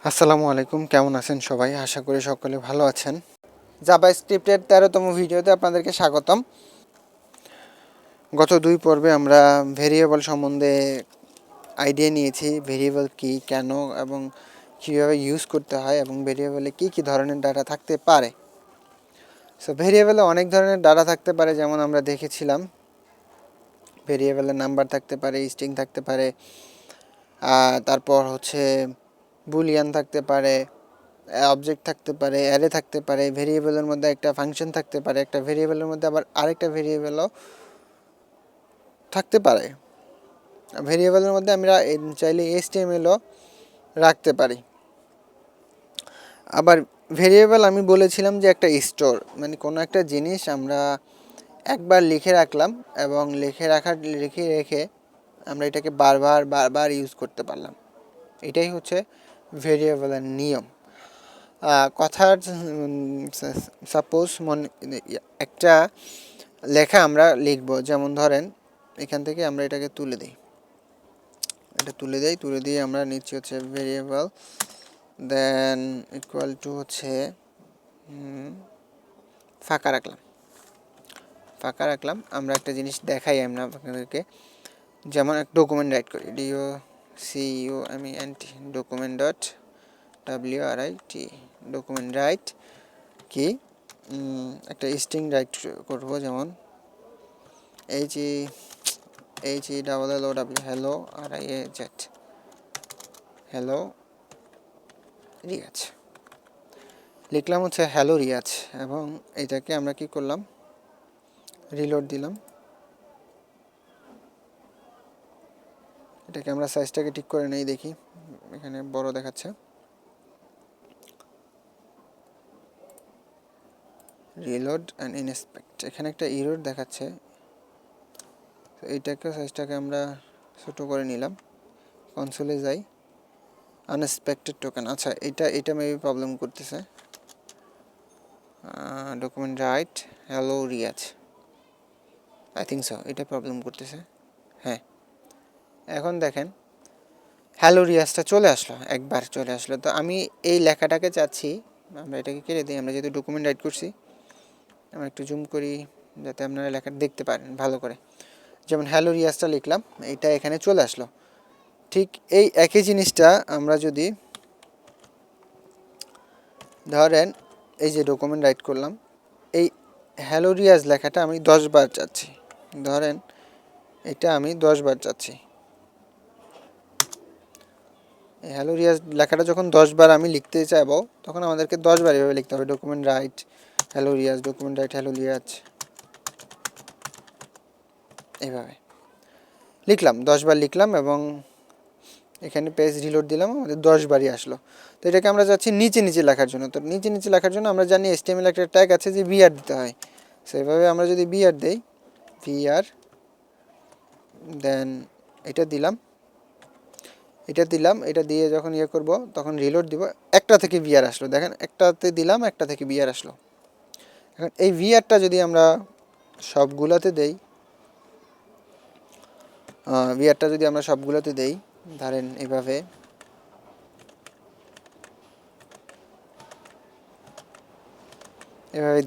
আসসালামু আলাইকুম, কেমন আছেন সবাই? আশা করি সকলে ভালো আছেন। জাভাস্ক্রিপ্টের 13তম ভিডিওতে আপনাদেরকে স্বাগতম। গত দুই পর্বে আমরা ভেরিয়েবল সম্বন্ধে আইডিয়া নিয়েছি। ভেরিয়েবল কী, কেন এবং কীভাবে ইউজ করতে হয় এবং ভেরিয়েবলে কী কী ধরনের ডাটা থাকতে পারে। সো ভেরিয়েবলে অনেক ধরনের ডাটা থাকতে পারে, যেমন আমরা দেখেছিলাম ভেরিয়েবলের নাম্বার থাকতে পারে, স্ট্রিং থাকতে পারে, তারপর হচ্ছে বুলিয়ান থাকতে পারে, অবজেক্ট থাকতে পারে, অ্যারে থাকতে পারে, ভেরিয়েবলের মধ্যে একটা ফাংশন থাকতে পারে, একটা ভেরিয়েবলের মধ্যে আবার আরেকটা ভেরিয়েবলও থাকতে পারে। ভেরিয়েবলের মধ্যে আমরা চাইলে HTMLও রাখতে পারি। আবার ভেরিয়েবল আমি বলেছিলাম যে একটা স্টোর, মানে কোনো একটা জিনিস আমরা একবার লিখে রাখলাম এবং লিখে রেখে আমরা এটাকে বারবার ইউজ করতে পারলাম। এটাই হচ্ছে ভেরিয়েবলের নিয়ম। কথার সাপোজ একটা লেখা আমরা লিখব, যেমন ধরেন এখান থেকে আমরা এটাকে তুলে দিই, তুলে দিয়ে আমরা নিচ্ছি হচ্ছে ভেরিয়েবল, দেন ইকুয়াল টু হচ্ছে ফাঁকা রাখলাম। আমরা একটা জিনিস দেখাই আমরা আপনাদেরকে, যেমন একটা ডকুমেন্ট রাইট করি, DOCUMENT document dot WRIT document write কি একটা স্ট্রিং রাইট করব, যেমন HELLOW hello RIAZ hello Riaz লিখলাম হচ্ছে হ্যালো রিয়াজ, এবং এটাকে আমরা কি করলাম, রিলোড দিলাম। এটাকে আমরা সাইজটাকে ঠিক করে নেই, দেখি এখানে বড় দেখাচ্ছে। রিলোড অ্যান্ড ইনস্পেক্ট, এখানে একটা এরর দেখাচ্ছে, তো এইটাকে সাইজটাকে আমরা ছোট করে নিলাম। কনসোলে যাই, আনএক্সপেক্টেড টোকেন, আচ্ছা এটা মেবি প্রবলেম করতেছে। Document write hello Riaz, I think so এটা প্রবলেম করতেছে। হ্যাঁ, এখন দেখেন হ্যালো রিয়াজটা একবার চলে আসলো। তো আমি এই লেখাটাকে চাচ্ছি, আমরা এটাকে কেটে দিই, আমরা যেহেতু ডকুমেন্ট রাইট করছি। আমরা একটু জুম করি যাতে আপনারা লেখাটা দেখতে পারেন ভালো করে। যেমন হ্যালো রিয়াজটা লিখলাম, এটা এখানে চলে আসলো। ঠিক এই একই জিনিসটা আমরা যদি ধরেন এই যে ডকুমেন্ট রাইট করলাম, এই হ্যালো রিয়াজ লেখাটা আমি 10 বার চাচ্ছি, ধরেন এটা আমি 10 বার চাচ্ছি। এই হ্যালো রিয়াজ লেখাটা যখন 10 বার আমি লিখতে চাইবো, তখন আমাদেরকে 10 বার এভাবে লিখতে হবে, document write hello Riaz, document write hello Riaz, এইভাবে লিখলাম 10 বার লিখলাম, এবং এখানে পেজ রিলোড দিলাম, আমাদের 10 বারই আসলো। তো এটাকে আমরা যাচ্ছি নিচে লেখার জন্য। তো নিচে লেখার জন্য আমরা জানি HTML একটা ট্যাগ আছে যে বিআর দিতে হয়। সেভাবে আমরা যদি বিআর দেই, বিআর দেন এটা দিলাম, এটা দিয়ে যখন ইয়ে করব তখন রিলোড দিব, একটা থেকে বিআর আসলো। দেখেন একটাতে দিলাম, একটা থেকে বিআর আসলো। এখন এই বিআরটা যদি আমরা সবগুলোতে দেই, ধরেন এভাবে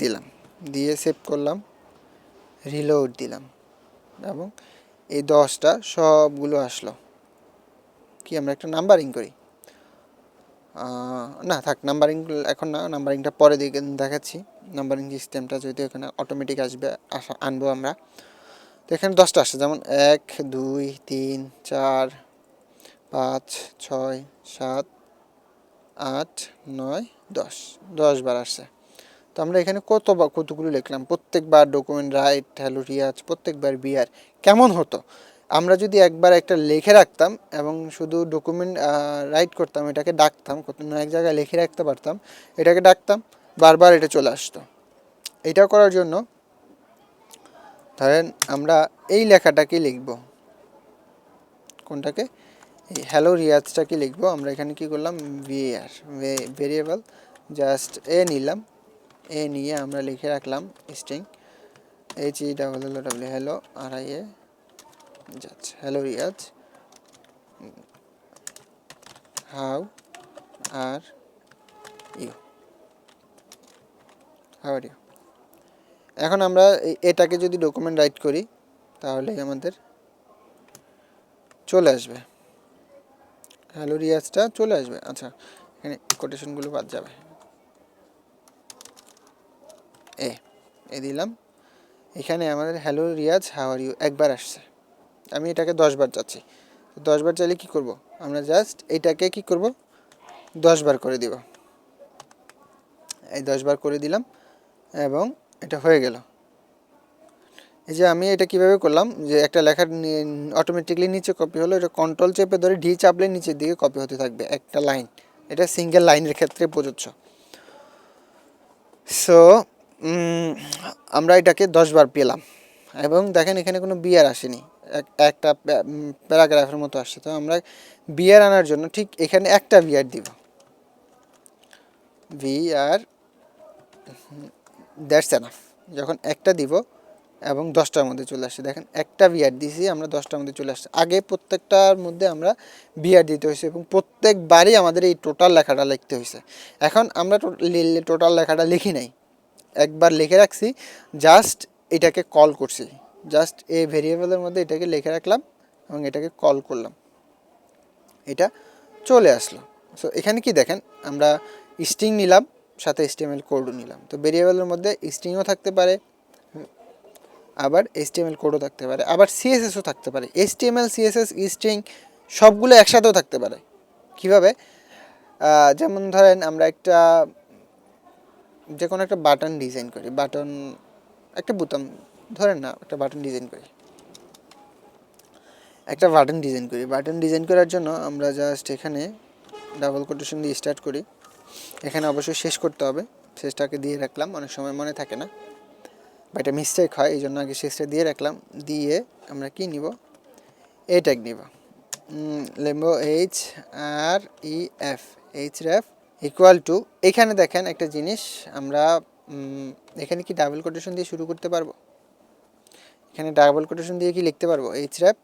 দিলাম, দিয়ে সেভ করলাম, রিলোড দিলাম, এবং এই 10টা সবগুলো আসলো। কি আমরা একটা নাম্বারিং করি, না থাক, নাম্বারিং এখন না, নাম্বারিংটা পরে দেখাচ্ছি। নাম্বারিং সিস্টেমটা যদি এখানে অটোমেটিক আনবো আমরা। তো এখানে 10টা আসছে, যেমন 1 2 3 4 5 6 7 8 9 10 বার আসছে। তো আমরা এখানে কতগুলো লিখলাম, প্রত্যেকবার ডকুমেন্ট রাইট হ্যালো রিয়াজ, প্রত্যেকবার বিআর। কেমন হতো আমরা যদি একবার একটা লিখে রাখতাম এবং শুধু ডকুমেন্ট রাইট করতাম, এটাকে ডাকতাম, এক জায়গায় লিখে রাখতে পারতাম, এটাকে ডাকতাম, বারবার এটা চলে আসতো। এটা করার জন্য ধরেন আমরা এই লেখাটাকে লিখব, কোনটাকে, এই হ্যালো রিয়াজটাকে লিখব। আমরা এখানে কি করলাম, ভেরিয়েবল জাস্ট নিলাম, নিয়ে আমরা লিখে রাখলাম string HELLOW hello RIA just hello Riaz how are you, how are you. এখন আমরা এটাকে যদি ডকুমেন্ট রাইট করি তাহলে আমাদের চলে আসবে, হ্যালো রিয়াজটা চলে আসবে। আচ্ছা, এখানে কোটেশনগুলো বাদ যাবে, এ দিলাম। এখানে আমাদের hello Riaz how are you একবার আসছে, আমি এটাকে 10 বার চাচ্ছি। 10 বার চাইলে কি করব, আমরা জাস্ট এটাকে কি করব, 10 বার করে দিব। এই 10 বার করে দিলাম এবং এটা হয়ে গেল। এই যে আমি এটা কিভাবে করলাম, যে একটা লেখার অটোমেটিকলি নিচে কপি হলো, এটা কন্ট্রোল চেপে ধরে ডি চাপলে নিচের দিকে কপি হতে থাকবে একটা লাইন। এটা সিঙ্গেল লাইনের ক্ষেত্রে প্রযোজ্য। সো আমরা এটাকে 10 বার পেলাম এবং দেখেন এখানে কোনো বিয়ার আসেনি, একটা প্যারাগ্রাফের মতো আসছে। তো আমরা বিয়ার আনার জন্য ঠিক এখানে একটা বিয়ার দিব, বিআর, দ্যাটস এনাফ। যখন একটা দিব এবং 10টার মধ্যে চলে আসছে, দেখেন একটা বিআর দিয়েছি আমরা, 10টার মধ্যে চলে আসছে। আগে প্রত্যেকটার মধ্যে আমরা বিআর দিতে হয়েছে এবং প্রত্যেকবারই আমাদের এই টোটাল লেখাটা লিখতে হয়েছে। এখন আমরা টোটাল লেখাটা লিখি নাই, একবার লিখে রাখছি, জাস্ট এটাকে কল করছি, জাস্ট এই ভেরিয়েবলের মধ্যে এটাকে লিখে রাখলাম এবং এটাকে কল করলাম, এটা চলে আসলো। সো এখানে কি দেখেন, আমরা স্ট্রিং নিলাম, সাথে HTML কোডও নিলাম। তো ভেরিয়েবলের মধ্যে স্ট্রিংও থাকতে পারে, আবার HTML কোডও থাকতে পারে, আবার CSSও থাকতে পারে। HTML, CSS, স্ট্রিং সবগুলো একসাথেও থাকতে পারে। কিভাবে, যেমন ধরেন আমরা যে কোনো একটা বাটন ডিজাইন করি, বাটন একটা বোতাম ধরেন না, একটা বাটন ডিজাইন করি, বাটন ডিজাইন করার জন্য আমরা জাস্ট এখানে ডাবল কোটেশন দিয়ে স্টার্ট করি। এখানে অবশ্যই শেষ করতে হবে, শেষটাকে দিয়ে রাখলাম, অনেক সময় মনে থাকে না বা এটা মিস্টেক হয়, এই জন্য আগে শেষটা দিয়ে রাখলাম। দিয়ে আমরা কি নিব, এ ট্যাগ নিব, লিখব href ইকুয়াল টু, এখানে দেখেন একটা জিনিস, আমরা এখানে কি ডাবল কোটেশন দিয়ে শুরু করতে পারবো, এখানে ডাবল কোটেশন দিয়ে কি লিখতে পারবো, href,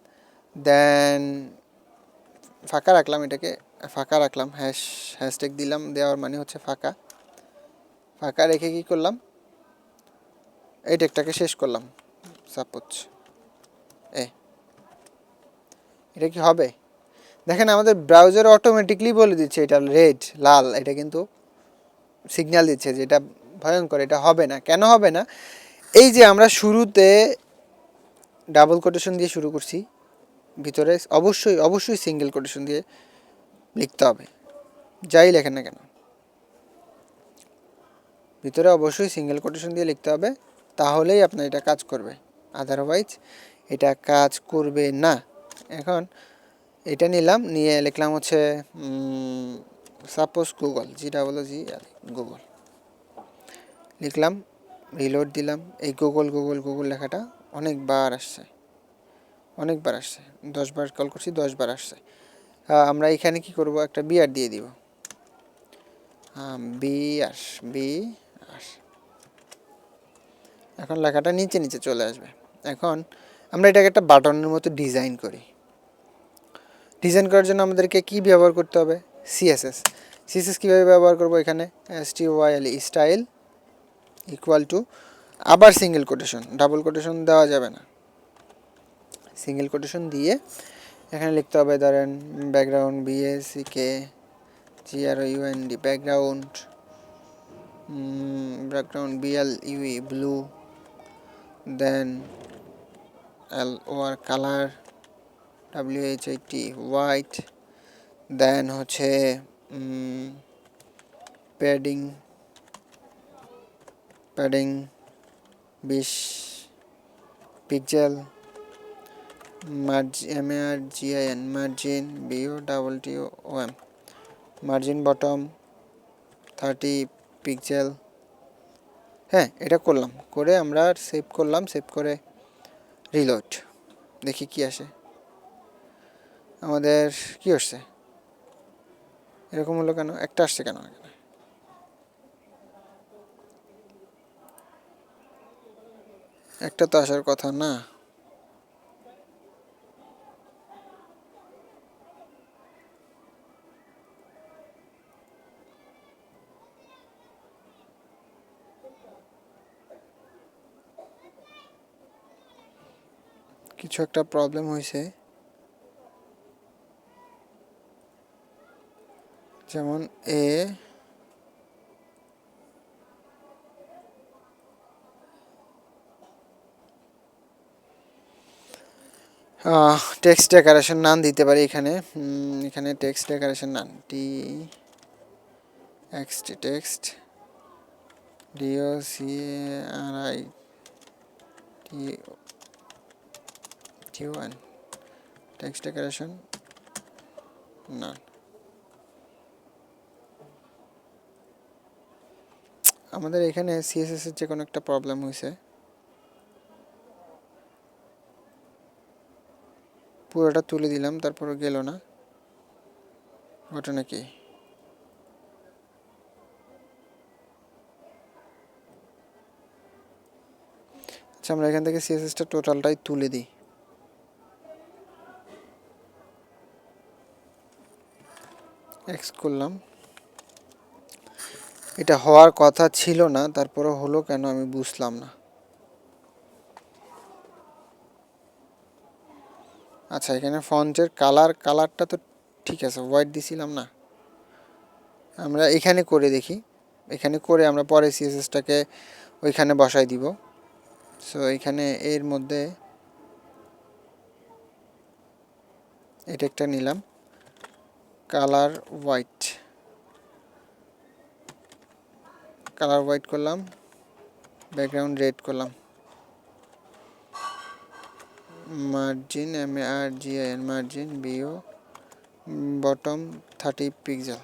দেন ফাঁকা রাখলাম, এটাকে ফাঁকা রাখলাম, হ্যাশট্যাগ দিলাম, দেওয়ার মানে হচ্ছে ফাঁকা। ফাঁকা রেখে কি করলাম, এই ট্যাগটাকে শেষ করলাম, সাপোজ এটা কি হবে, দেখেন আমাদের ব্রাউজার অটোমেটিকলি বলে দিচ্ছে এটা রেড, লাল, এটা কিন্তু সিগন্যাল দিচ্ছে যে এটা ভয়ঙ্কর, এটা হবে না। কেন হবে না, এই যে আমরা শুরুতে ডাবল কোটেশন দিয়ে শুরু করছি, ভিতরে অবশ্যই সিঙ্গেল কোটেশন দিয়ে লিখতে হবে, যাই লেখেন না কেন, ভিতরে অবশ্যই সিঙ্গেল কোটেশন দিয়ে লিখতে হবে, তাহলেই আপনার এটা কাজ করবে, আদারওয়াইজ এটা কাজ করবে না। এখন এটা নিলাম, নিয়ে লিখলাম হচ্ছে সাপোজ গুগল, GGG গুগল লিখলাম, রিলোড দিলাম। এই গুগল লেখাটা অনেকবার আসছে, 10 বার কল করছি, 10 বার আসছে। আমরা এখানে কি করব, একটা বিআর দিয়ে দিব, বিআর। এখন লেখাটা নিচে চলে আসবে। এখন আমরা এটাকে একটা বাটনের মতো ডিজাইন করি। ডিজাইন করার জন্য আমাদেরকে কি ব্যবহার করতে হবে, সিএসএস কীভাবে ব্যবহার করব, এখানে style স্টাইল ইকুয়াল টু, আবার সিঙ্গেল কোটেশন, ডাবল কোটেশন দেওয়া যাবে না, সিঙ্গেল কোটেশন দিয়ে এখানে লিখতে হবে, ধরেন background, BACKGROUND, background BLUE blue, then LOR colour, WHIT white, then হচ্ছে padding 20 pixel, MARGIN margin, BOTTOM margin bottom 30 pixel. হ্যাঁ, এটা করলাম, করে আমরা সেভ করলাম, সেভ করে রিলোড, দেখি কি আসে, আমাদের কি আসছে, এরকম হলো কেন, একটা আসছে কেন, একটা তো আসার কথা না। কিছু একটা প্রবলেম হয়েছে, যেমন এ টেক্সট ডেকোরেশন নান দিতে পারি এখানে। এখানে text decoration none T X T text D O C R I T T one text decoration none. আমাদের এখানে সিএসএস এর যে কোনো একটা প্রবলেম হয়েছে, পুরোটা তুলে দিলাম তারপরে গেল না, ঘটনা কি? আচ্ছা, আমরা এখান থেকে সিএসএসটা টোটালটাই তুলে দিই। এক্স করলাম, এটা হওয়ার কথা ছিল না, তারপরে হলো কেন আমি বুঝলাম না। আচ্ছা, এখানে ফন্টের কালারটা তো ঠিক আছে, হোয়াইট দিছিলাম না। আমরা এখানে করে দেখি, এখানে করে আমরা পরে সিএসএসটাকে ওইখানে বসাই দিব। সো এখানে এর মধ্যে এটা একটা নিলাম, কালার হোয়াইট করলাম, ব্যাকগ্রাউন্ড রেড করলাম, মার্জিন MARGIN মার্জিন বিও বটম 30 পিক্সেল।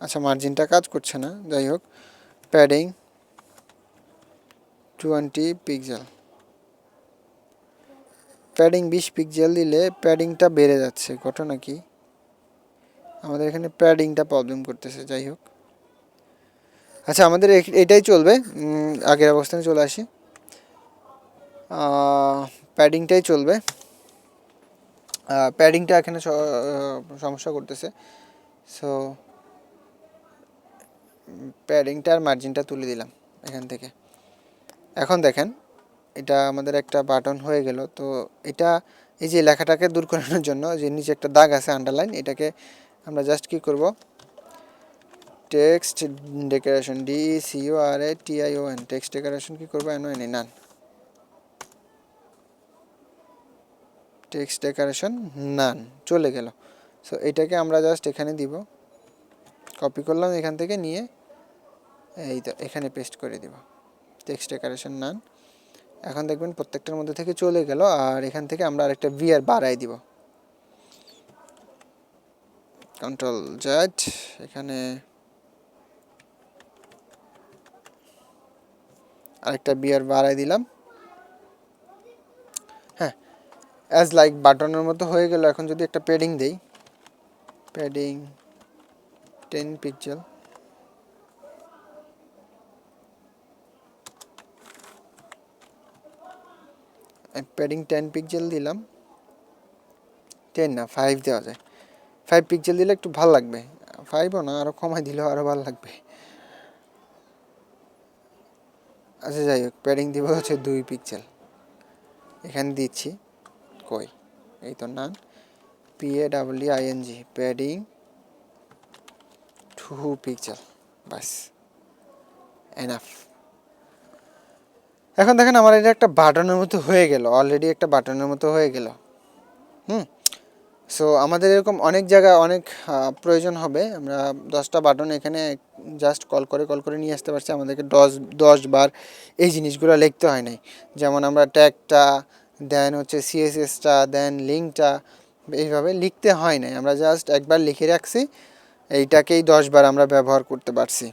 আচ্ছা, মার্জিনটা কাজ করছে না, যাই হোক। প্যাডিং 20 পিক্সেল, প্যাডিং 20 পিক্সেল দিলে প্যাডিংটা বেড়ে যাচ্ছে, ঘটনা কি? আমাদের এখানে প্যাডিংটা প্রবলেম করতেছে, যাই হোক। আচ্ছা, আমাদের এটাই চলবে, আগের অবস্থানে চলে আসি, প্যাডিংটাই চলবে। প্যাডিংটা এখানে সমস্যা করতেছে, সো প্যাডিংটা আর মার্জিনটা তুলে দিলাম এখান থেকে। এখন দেখেন, এটা আমাদের একটা বাটন হয়ে গেল। তো এটা এই যে লেখাটাকে দূর করানোর জন্য যে নিচে একটা দাগ আছে আন্ডারলাইন, এটাকে আমরা জাস্ট কি করব, text decoration DECORATION text decoration কি করব, নান টেক্সট ডেকোরেশন নান চলে গেল। সো এটাকে আমরা জাস্ট এখানে দিব, কপি করলাম এখান থেকে নিয়ে, এই তো এখানে পেস্ট করে দিব, টেক্সট ডেকোরেশন নান। এখন দেখবেন প্রত্যেকটার মধ্যে থেকে চলে গেল। আর এখান থেকে আমরা আরেকটা ভিআর বাড়াই দিব, কন্ট্রোল জেড, এখানে আরেকটা বিয়ার বাড়াই দিলাম। হ্যাঁ, অ্যাজ লাইক বাটনের মতো হয়ে গেল। এখন যদি একটা প্যাডিং দেই, প্যাডিং 10 পিক্সেল, প্যাডিং 10 পিক্সেল দিলাম, 10 না 5 দেওয়া যায়, 5 পিক্সেল দিলে একটু ভালো লাগবে, 5ও না, আরও কমাই দিলেও আরও ভালো লাগবে। আচ্ছা, যাই হোক, প্যাডিং দিব হচ্ছে 2 পিক্সেল, এখানে দিচ্ছি, কই, এই তো নান PADDING প্যাডিং 2 পিক্সেল, বাস এনাফ। এখন দেখেন আমার এটা একটা বাটনের মতো হয়ে গেল, অলরেডি একটা বাটনের মতো হয়ে গেল। সো আমাদের এরকম অনেক জায়গায় অনেক প্রয়োজন হবে। আমরা 10টা বাটন এখানে জাস্ট কল করে নিয়ে আসতে পারছি, আমাদেরকে 10 বার এই জিনিসগুলো লিখতে হয় নাই। যেমন আমরা ট্যাগটা, দেন হচ্ছে সিএসএসটা, দেন লিঙ্কটা, এইভাবে লিখতে হয় নাই, আমরা জাস্ট একবার লিখে রাখছি, এইটাকেই 10 বার আমরা ব্যবহার করতে পারছি।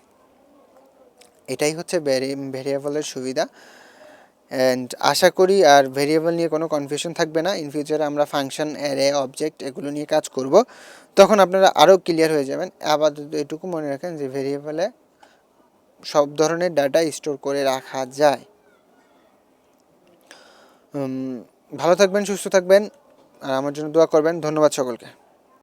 এটাই হচ্ছে ভেরিয়েবলের সুবিধা। অ্যান্ড আশা করি আর ভেরিয়েবল নিয়ে কোনো কনফিউশন থাকবে না। ইন ফিউচারে আমরা ফাংশন, অ্যারে, অবজেক্ট এগুলো নিয়ে কাজ করব, তখন আপনারা আরও ক্লিয়ার হয়ে যাবেন। আবার এটুকু মনে রাখেন যে ভেরিয়েবলে সব ধরনের ডাটা স্টোর করে রাখা যায়। ভালো থাকবেন, সুস্থ থাকবেন, আর আমার জন্য দোয়া করবেন। ধন্যবাদ সকলকে।